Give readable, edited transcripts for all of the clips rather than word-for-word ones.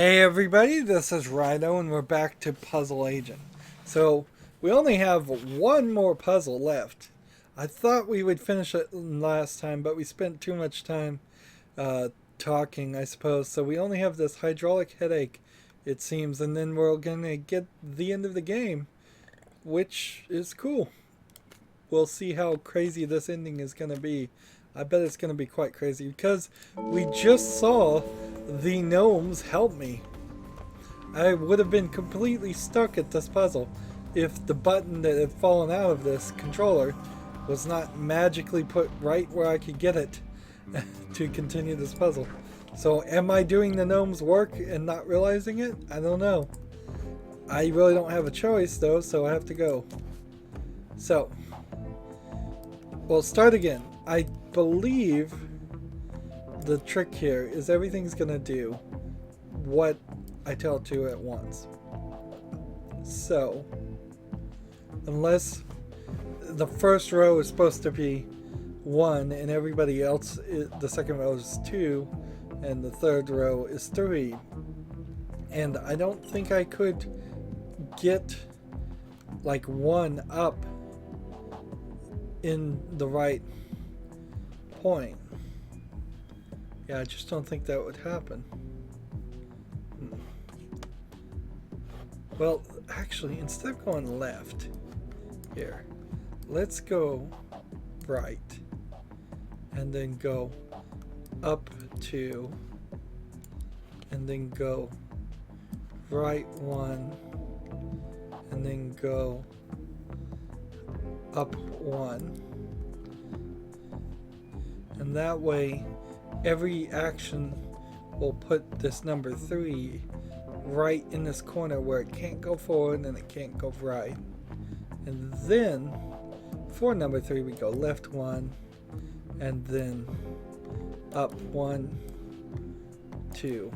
Hey everybody, this is Rydo and we're back to Puzzle Agent. So we only have one more puzzle left. I thought we would finish it last time, but we spent too much time talking, I suppose. So we only have this hydraulic headache, it seems, and then we're gonna get the end of the game, which is cool. We'll see how crazy this ending is gonna be. I bet it's gonna be quite crazy because we just saw the gnomes help me. I would have been completely stuck at this puzzle if the button that had fallen out of this controller was not magically put right where I could get it to continue this puzzle. So am I doing the gnomes work and not realizing it? I don't know. I really don't have a choice though, so I have to go. So, we'll start again. I believe the trick here is everything's gonna do what I tell it to at once. So, unless the first row is supposed to be 1 and everybody else, the second row is 2 and the third row is 3. And I don't think I could get like 1 up in the right point. Yeah, I just don't think that would happen. Well, actually, instead of going left here, let's go right and then go up 2 and then go right 1 and then go up 1. And that way every action will put this number 3 right in this corner where it can't go forward and it can't go right. And then for number 3 we go left 1 and then up 1, 2,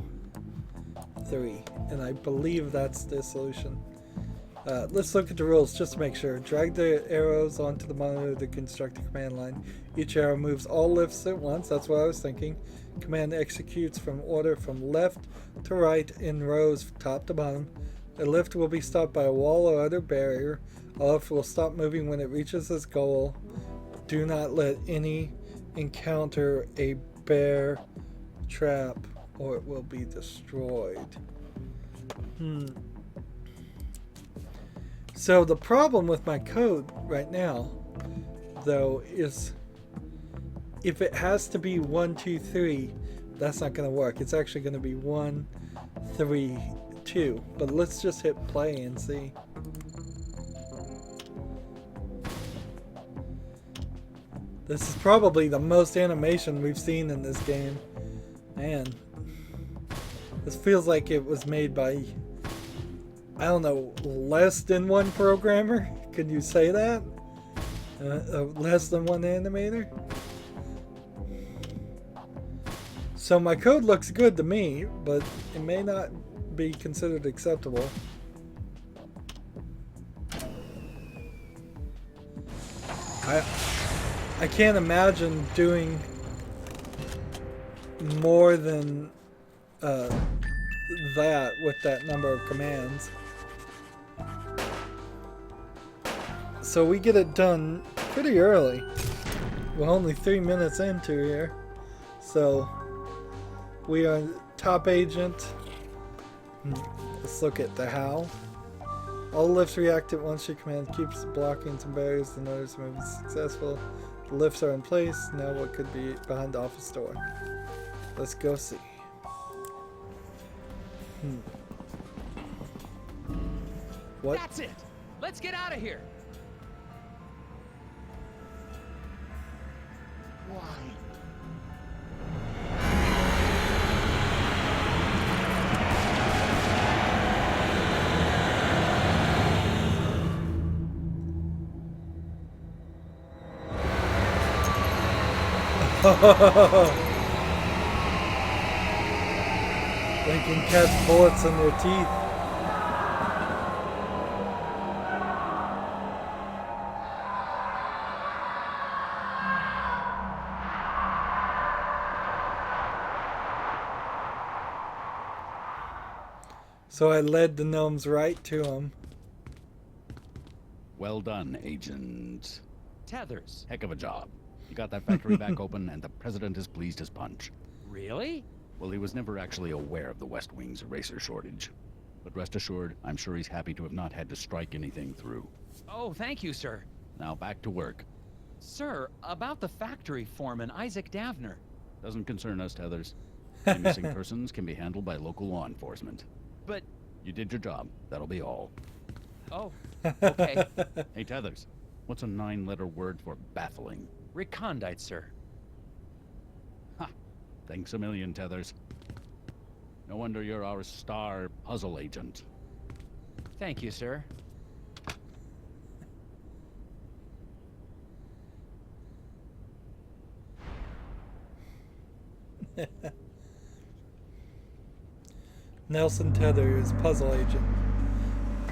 3. And I believe that's the solution. Let's look at the rules just to make sure. Drag the arrows onto the monitor to construct a command line. Each arrow moves all lifts at once. That's what I was thinking. Command executes from order from left to right in rows top to bottom. A lift will be stopped by a wall or other barrier. A lift will stop moving when it reaches its goal. Do not let any encounter a bear trap or it will be destroyed. So the problem with my code right now, though, is if it has to be 1, 2, 3, that's not going to work. It's actually going to be 1, 3, 2. But let's just hit play and see. This is probably the most animation we've seen in this game. Man, this feels like it was made by, I don't know, less than one programmer? Could you say that? Less than one animator? So my code looks good to me, but it may not be considered acceptable. I can't imagine doing more than that with that number of commands. So we get it done pretty early. We're only 3 minutes into here. So we are top agent. Let's look at the how. All lifts react at once. Your command keeps blocking some barriers. The notice move is successful. The lifts are in place. Now what could be behind the office door? Let's go see. What? That's it. Let's get out of here. Why? They can catch bullets in their teeth. So I led the gnomes right to him. Well done, Agent. Tethers. Heck of a job. You got that factory back open, and the president is pleased as punch. Really? Well, he was never actually aware of the West Wing's eraser shortage. But rest assured, I'm sure he's happy to have not had to strike anything through. Oh, thank you, sir. Now back to work. Sir, about the factory foreman, Isaac Davner. Doesn't concern us, Tethers. Any missing persons can be handled by local law enforcement. But, You did your job. That'll be all. oh, okay. Hey, Tethers, what's a 9-letter word for baffling? Recondite, sir. Ha! Thanks a million, Tethers. No wonder you're our star puzzle agent. Thank you, sir. Nelson Tethers, puzzle agent.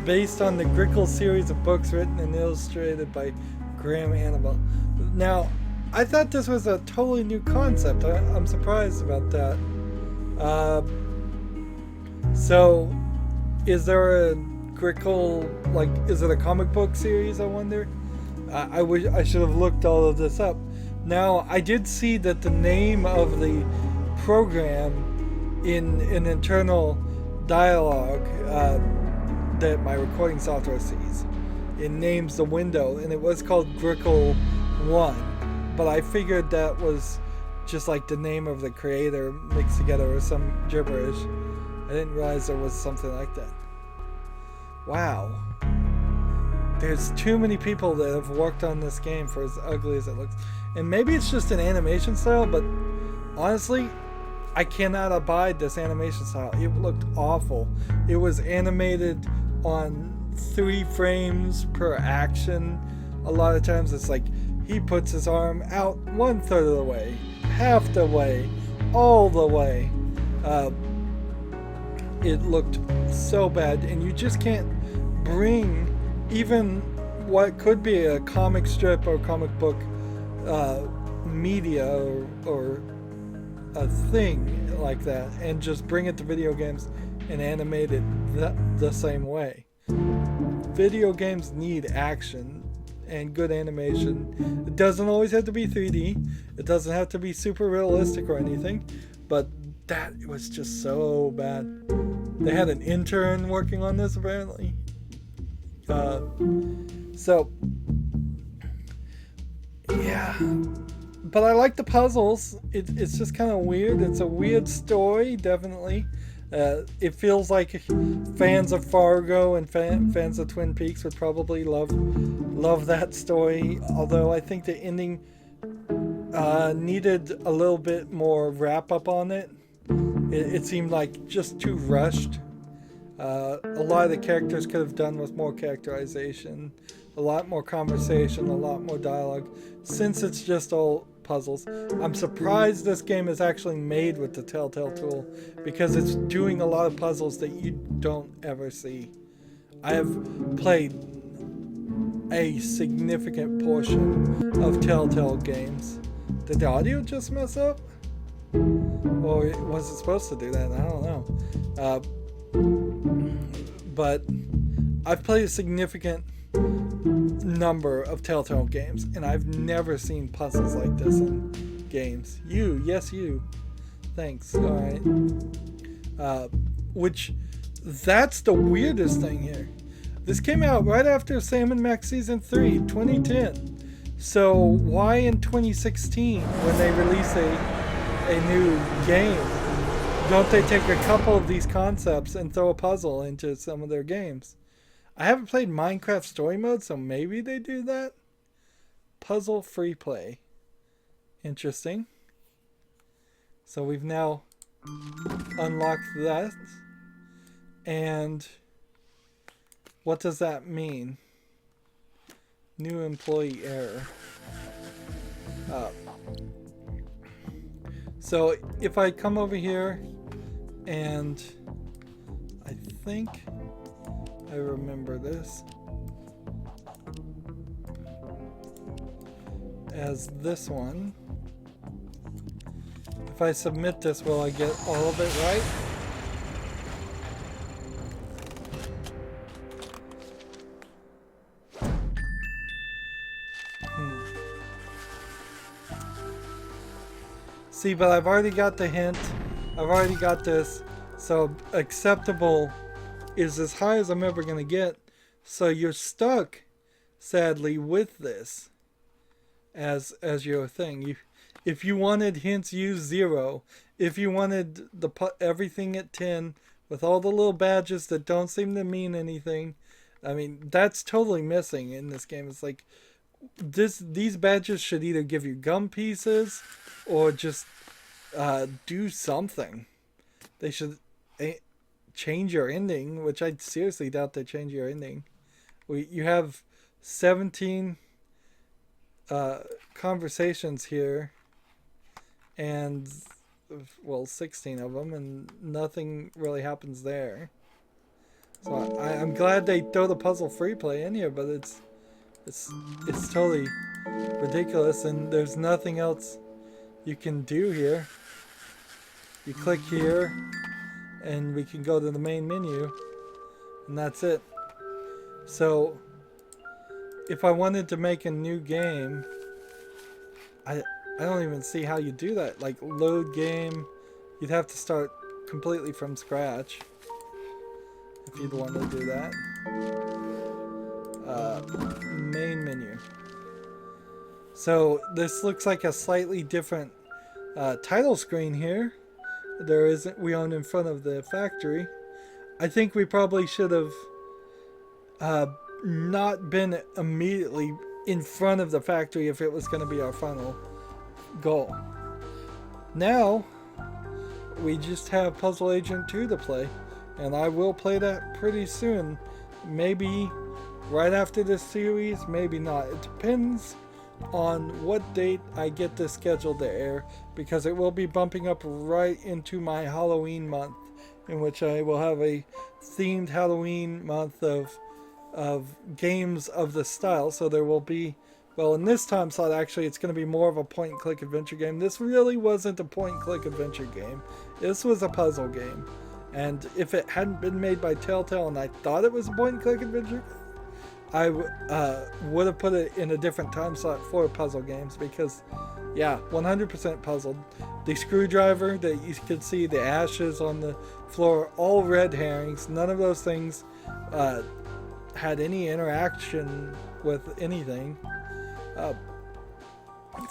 Based on the Grickle series of books written and illustrated by Graham Annable. Now, I thought this was a totally new concept. I'm surprised about that. So, is there a Grickle, like, is it a comic book series, I wonder? I wish I should have looked all of this up. Now, I did see that the name of the program in an internal dialogue that my recording software sees, it names the window, and it was called Grickle 1, but I figured that was just like the name of the creator mixed together or some gibberish. I didn't realize there was something like that. Wow. There's too many people that have worked on this game for as ugly as it looks. And maybe it's just an animation style, but honestly, I cannot abide this animation style. It looked awful. It was animated on 3 frames per action. A lot of times it's like he puts his arm out 1/3 of the way, half the way, all the way. It looked so bad, and you just can't bring even what could be a comic strip or comic book media or a thing like that and just bring it to video games and animate it the same way. Video games need action and good animation. It doesn't always have to be 3D. It doesn't have to be super realistic or anything, but that was just so bad. They had an intern working on this apparently. So yeah, but I like the puzzles. It's just kind of weird. It's a weird story, definitely. It feels like fans of Fargo and fans of Twin Peaks would probably love that story. Although I think the ending needed a little bit more wrap up on it. It seemed like just too rushed. A lot of the characters could have done with more characterization, a lot more conversation, a lot more dialogue. Since it's just all puzzles, I'm surprised this game is actually made with the Telltale tool, because it's doing a lot of puzzles that you don't ever see. I have played a significant portion of Telltale games. Did the audio just mess up? Or was it supposed to do that? I don't know. But I've played a significant number of Telltale games, and I've never seen puzzles like this in games. Yes you. Thanks. Alright. Which, that's the weirdest thing here. This came out right after Sam & Max Season 3, 2010. So why in 2016, when they release a new game, don't they take a couple of these concepts and throw a puzzle into some of their games? I haven't played Minecraft Story Mode, so maybe they do that. Puzzle free play. Interesting. So we've now unlocked that. And what does that mean? New employee error. So if I come over here and I think I remember this as this one. If I submit this, will I get all of it right? See, but I've already got the hint. I've already got this. So acceptable is as high as I'm ever going to get. So you're stuck, sadly, with this as your thing. If you wanted hints, use 0. If you wanted everything at 10 with all the little badges that don't seem to mean anything, I mean, that's totally missing in this game. It's like these badges should either give you gum pieces or just do something. They should change your ending, which I seriously doubt they change your ending. You have 17 conversations here, and well, 16 of them, and nothing really happens there. So I'm glad they throw the puzzle free play in here, but it's totally ridiculous, and there's nothing else you can do here. You click here, and we can go to the main menu, and that's it. So if I wanted to make a new game, I don't even see how you do that. Like load game, you'd have to start completely from scratch if you'd want to do that. Main menu. So this looks like a slightly different title screen here. There isn't we own in front of the factory. I think we probably should have not been immediately in front of the factory if it was going to be our final goal. Now we just have Puzzle Agent 2 to play, and I will play that pretty soon. Maybe right after this series, maybe not. It depends on what date I get this scheduled to air, because it will be bumping up right into my Halloween month, in which I will have a themed Halloween month of games of the style. So there will be, well, in this time slot, actually, it's going to be more of a point-and-click adventure game. This really wasn't a point-and-click adventure game. This was a puzzle game. And if it hadn't been made by Telltale and I thought it was a point-and-click adventure, I would have put it in a different time slot for puzzle games, because, yeah, 100% puzzled. The screwdriver that you could see, the ashes on the floor, all red herrings. None of those things had any interaction with anything.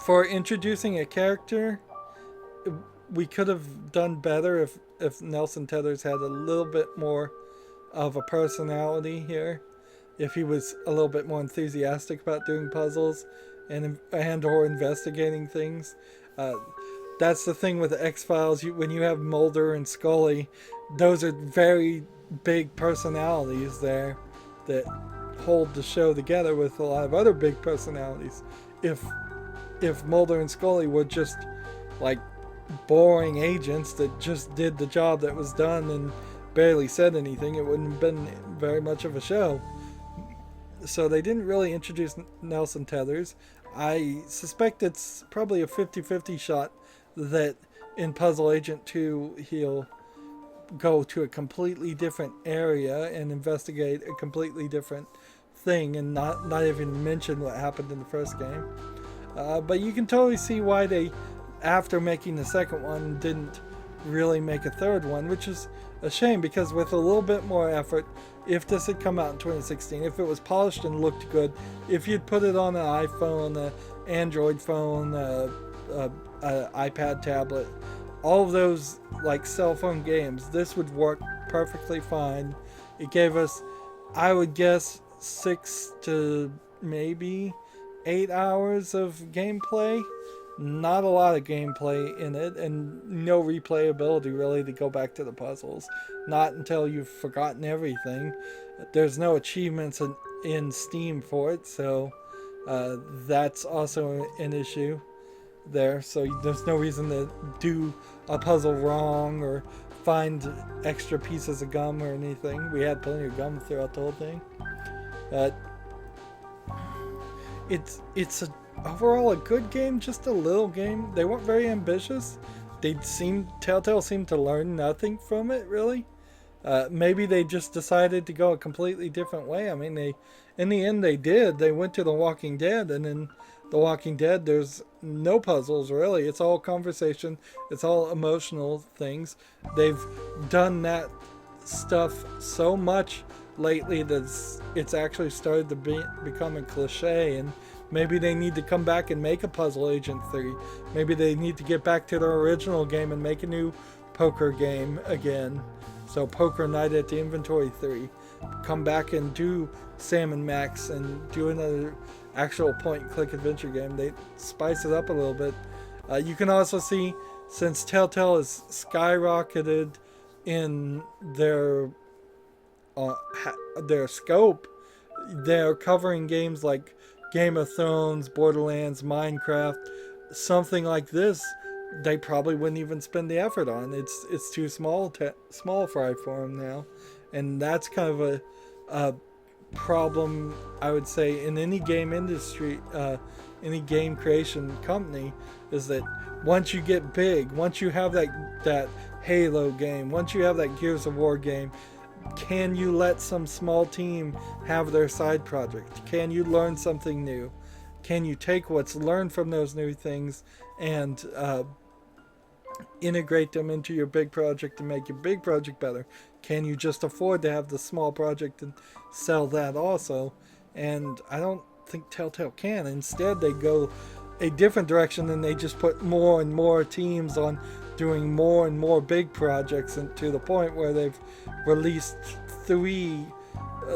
For introducing a character, we could have done better if Nelson Tethers had a little bit more of a personality here. If he was a little bit more enthusiastic about doing puzzles and or investigating things. That's the thing with the X-Files. When you have Mulder and Scully, those are very big personalities there that hold the show together with a lot of other big personalities. If Mulder and Scully were just like boring agents that just did the job that was done and barely said anything, it wouldn't have been very much of a show. So they didn't really introduce Nelson Tethers. I suspect it's probably a 50-50 shot that in Puzzle Agent 2 he'll go to a completely different area and investigate a completely different thing and not even mention what happened in the first game. But you can totally see why they, after making the second one, didn't really make a third one, which is a shame, because with a little bit more effort, if this had come out in 2016, if it was polished and looked good, if you'd put it on an iPhone, an Android phone, iPad tablet, all of those like cell phone games, this would work perfectly fine. It gave us, I would guess, 6 to maybe 8 hours of gameplay. Not a lot of gameplay in it, and no replayability really to go back to the puzzles. Not until you've forgotten everything. There's no achievements in Steam for it, so that's also an issue there. So there's no reason to do a puzzle wrong or find extra pieces of gum or anything. We had plenty of gum throughout the whole thing. But it's overall a good game, just a little game. They weren't very ambitious. Telltale seemed to learn nothing from it, really. Maybe they just decided to go a completely different way. I mean, in the end they did. They went to The Walking Dead, and then The Walking Dead, there's no puzzles really. It's all conversation. It's all emotional things. They've done that stuff so much lately that it's actually started to become a cliche, and maybe they need to come back and make a Puzzle Agent 3. Maybe they need to get back to their original game and make a new poker game again. So Poker Night at the Inventory 3. Come back and do Sam and Max and do another actual point and click adventure game. They spice it up a little bit. You can also see, since Telltale has skyrocketed in their scope, they're covering games like Game of Thrones, Borderlands, Minecraft, something like this. They probably wouldn't even spend the effort on. It's too small fry for them now, and that's kind of a problem, I would say, in any game industry, any game creation company, is that once you get big, once you have that Halo game, once you have that Gears of War game, can you let some small team have their side project? Can you learn something new? Can you take what's learned from those new things and integrate them into your big project to make your big project better? Can you just afford to have the small project and sell that also? And I don't think Telltale can. Instead, they go a different direction, and they just put more and more teams on doing more and more big projects, and to the point where they've released 3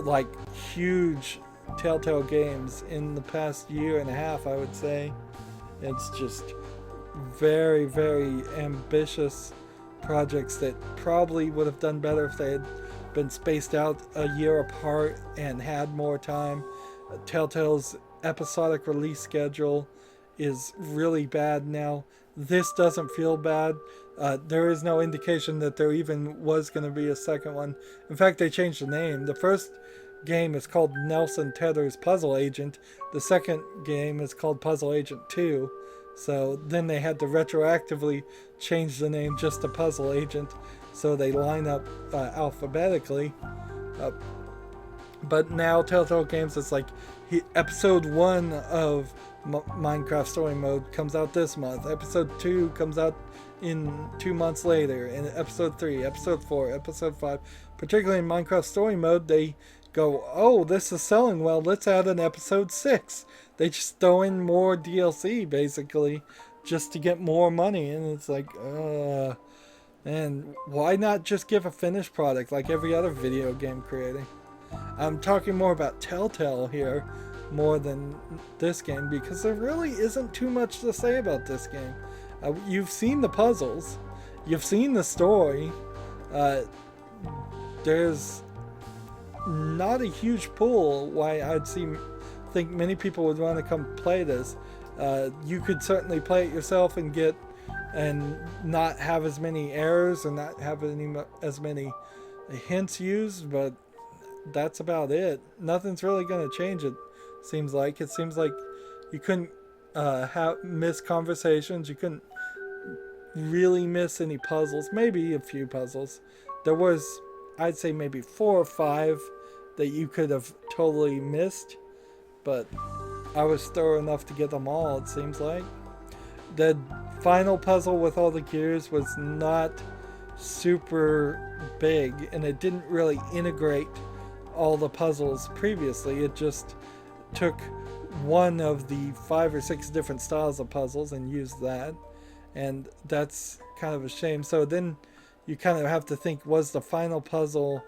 like huge Telltale games in the past year and a half, I would say. It's just very, very ambitious projects that probably would have done better if they had been spaced out a year apart and had more time. Telltale's episodic release schedule is really bad now. This doesn't feel bad. There is no indication that there even was going to be a second one. In fact, they changed the name. The first game is called Nelson Tethers Puzzle Agent. The second game is called Puzzle Agent 2. So then they had to retroactively change the name just to Puzzle Agent, so they line up alphabetically. But now Telltale Games, it's like episode 1 of Minecraft Story Mode comes out this month. Episode 2 comes out in 2 months later. And episode 3, episode 4, episode 5. Particularly in Minecraft Story Mode, they go, oh, this is selling well, let's add an episode 6. They just throw in more DLC, basically, just to get more money. And it's like, and why not just give a finished product like every other video game creating? I'm talking more about Telltale here more than this game, because there really isn't too much to say about this game. You've seen the puzzles, you've seen the story. There's not a huge pull why think many people would want to come play this. You could certainly play it yourself and not have as many errors and not have as many hints used, but that's about it. Nothing's really going to change it. Seems like you couldn't miss conversations. You couldn't really miss any puzzles. Maybe a few puzzles. There was, I'd say, maybe 4 or 5 that you could have totally missed, but I was thorough enough to get them all, it seems like. The final puzzle with all the gears was not super big, and it didn't really integrate all the puzzles previously. It just took one of the 5 or 6 different styles of puzzles and used that, and that's kind of a shame. So then you kind of have to think, was the final puzzle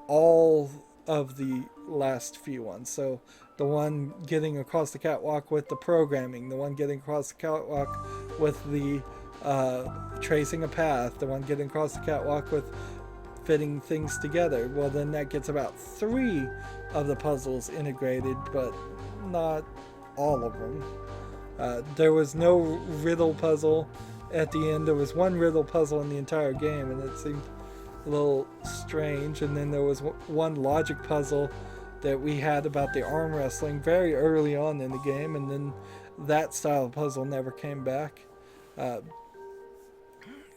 all of the last few ones? So the one getting across the catwalk with the programming, the one getting across the catwalk with the tracing a path, the one getting across the catwalk with fitting things together. Well, then that gets about 3 of the puzzles integrated, but not all of them. There was no riddle puzzle at the end. There was 1 riddle puzzle in the entire game, and it seemed a little strange. And then there was 1 logic puzzle that we had about the arm wrestling very early on in the game, and then that style of puzzle never came back.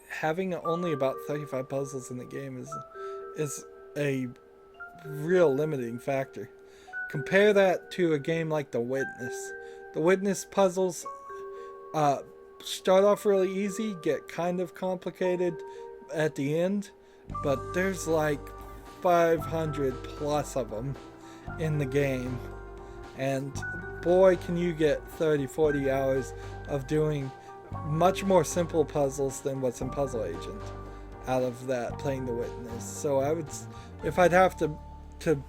Having only about 35 puzzles in the game is a real limiting factor. Compare that to a game like The Witness. The witness puzzles start off really easy, get kind of complicated at the end, but there's like 500 plus of them in the game. And boy, can you get 30-40 hours of doing much more simple puzzles than what's in Puzzle Agent out of that, playing the witness. So I would, if I'd have to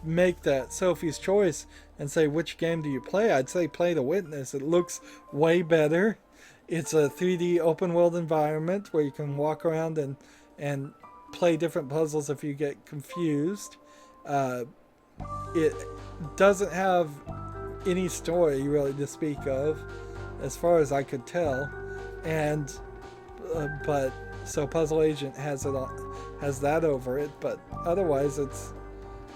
make that Sophie's choice and say which game do you play, I'd say play the witness. It looks way better. It's a 3D open world environment where you can walk around and play different puzzles if you get confused. It doesn't have any story really to speak of, as far as I could tell, and but so Puzzle Agent has that over it. But otherwise,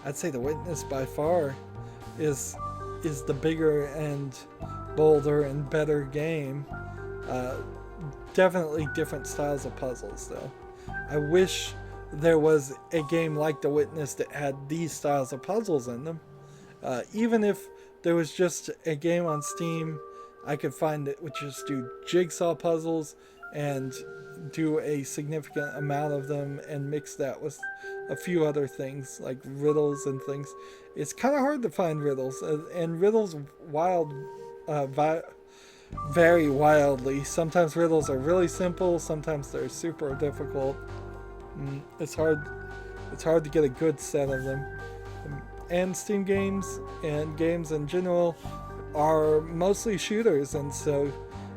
I'd say the witness by far is the bigger and bolder and better game. Definitely different styles of puzzles, though. I wish there was a game like The Witness that had these styles of puzzles in them. Even if there was just a game on Steam I could find that would just do jigsaw puzzles and do a significant amount of them and mix that with a few other things like riddles and things. It's kind of hard to find riddles, and riddles vary wildly. Sometimes riddles are really simple, sometimes they're super difficult. It's hard to get a good set of them. And Steam games and games in general are mostly shooters, and so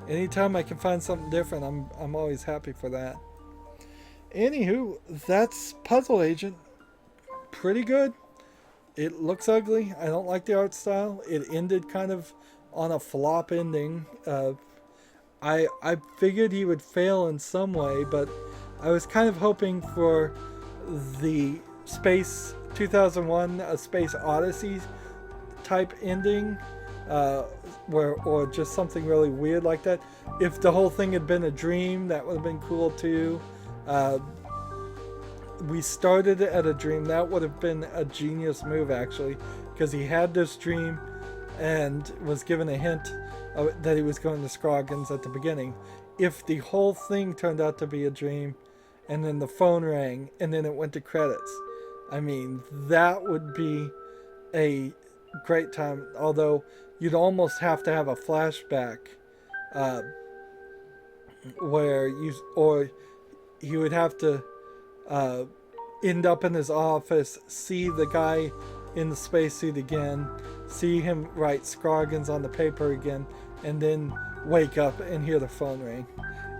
anytime I can find something different, I'm always happy for that. Anywho, that's Puzzle Agent. Pretty good. It looks ugly. I don't like the art style. It ended kind of on a flop ending. I figured he would fail in some way, but I was kind of hoping for the Space 2001 A Space Odyssey type ending, or just something really weird like that. If the whole thing had been a dream, that would have been cool too. We started at a dream. That would have been a genius move, actually, because he had this dream and was given a hint that he was going to Scoggins at the beginning. If the whole thing turned out to be a dream, and then the phone rang, and then it went to credits, I mean, that would be a great time. Although you'd almost have to have a flashback where he would have to end up in his office, see the guy in the spacesuit again, see him write Scoggins on the paper again, and then wake up and hear the phone ring.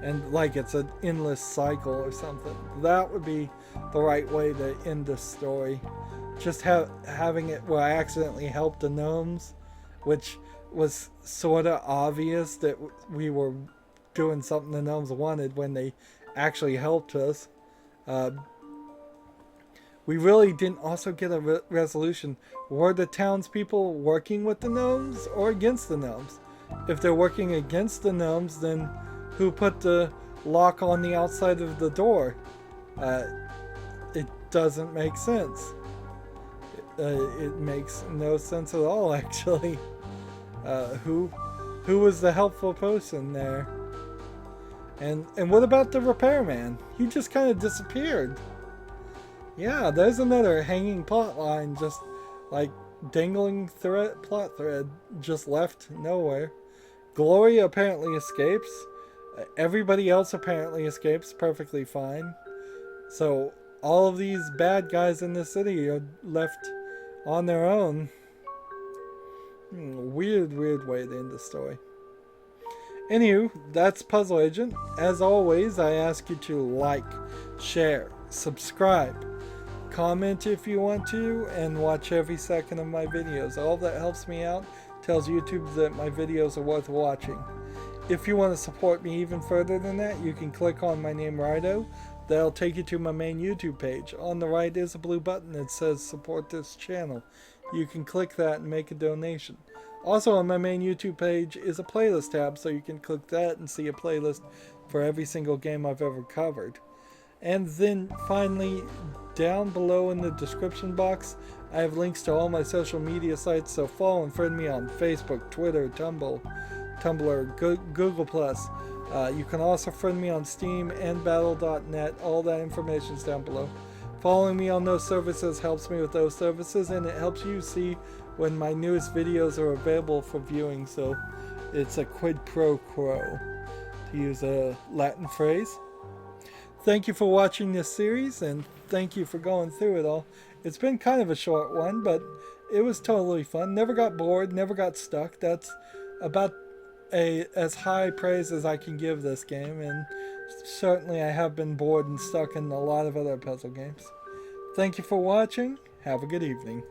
And like it's an endless cycle or something. That would be the right way to end the story. Just having it where I accidentally helped the gnomes, which was sort of obvious that we were doing something the gnomes wanted when they actually helped us. We really didn't also get a resolution. Were the townspeople working with the gnomes or against the gnomes? If they're working against the gnomes, then who put the lock on the outside of the door? It doesn't make sense. It makes no sense at all, actually. Who was the helpful person there? And what about the repairman? He just kind of disappeared. Yeah, there's another hanging plot line, just like dangling plot thread, just left nowhere. Gloria apparently escapes. Everybody else apparently escapes perfectly fine. So all of these bad guys in the city are left on their own. Weird way to end the story. Anywho, that's Puzzle Agent. As always, I ask you to like, share, subscribe, comment if you want to, and watch every second of my videos. All that helps me out, tells YouTube that my videos are worth watching. If you want to support me even further than that, you can click on my name, Rydo. That'll take you to my main YouTube page. On the right is a blue button that says support this channel. You can click that and make a donation. Also on my main YouTube page is a playlist tab, so you can click that and see a playlist for every single game I've ever covered. And then finally, down below in the description box, I have links to all my social media sites, so follow and friend me on Facebook, Twitter, Tumblr, Tumblr, Google+. You can also friend me on Steam and Battle.net. All that information's down below. Following me on those services helps me with those services, and it helps you see when my newest videos are available for viewing, so it's a quid pro quo, to use a Latin phrase. Thank you for watching this series, and thank you for going through it all. It's been kind of a short one, but it was totally fun. Never got bored, never got stuck. That's about as high praise as I can give this game, and certainly I have been bored and stuck in a lot of other puzzle games. Thank you for watching. Have a good evening.